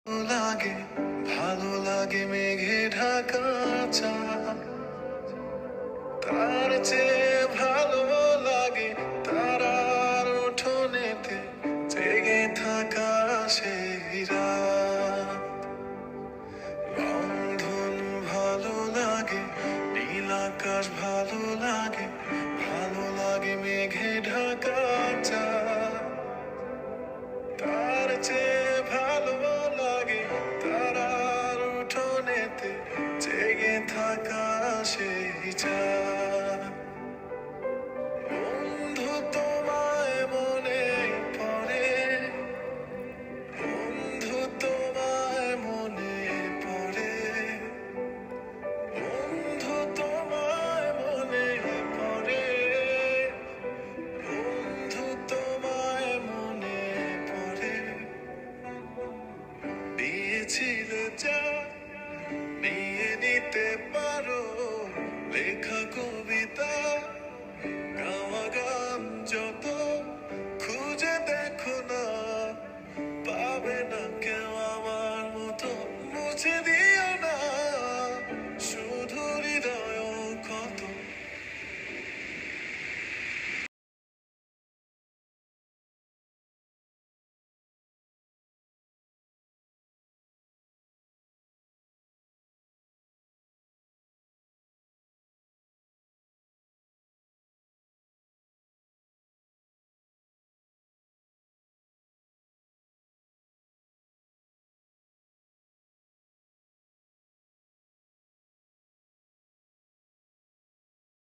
লাগে, ভালো লাগে মেঘে ঢাকা চাঁদ, তার চেয়ে ভালো লাগে তারার উঠোনেতে জেগে থাকা সেই রাত। রংধনু ভালো লাগে, নীল আকাশ ভালো লাগে, ভালো লাগে মেঘে ঢাকা চাঁদ, তার চেয়ে ভালো লাগে তারার উঠোনেতে জেগে থাকা সেই চাঁদ। বন্ধু তোমায় মনে পড়ে, বন্ধু তোমায় মনে পড়ে, বন্ধু তোমায় মনে পড়ে, বন্ধু তোমায় মনে পড়ে। দিয়েছিলে যা নিয়ে নিতে পারো, লেখা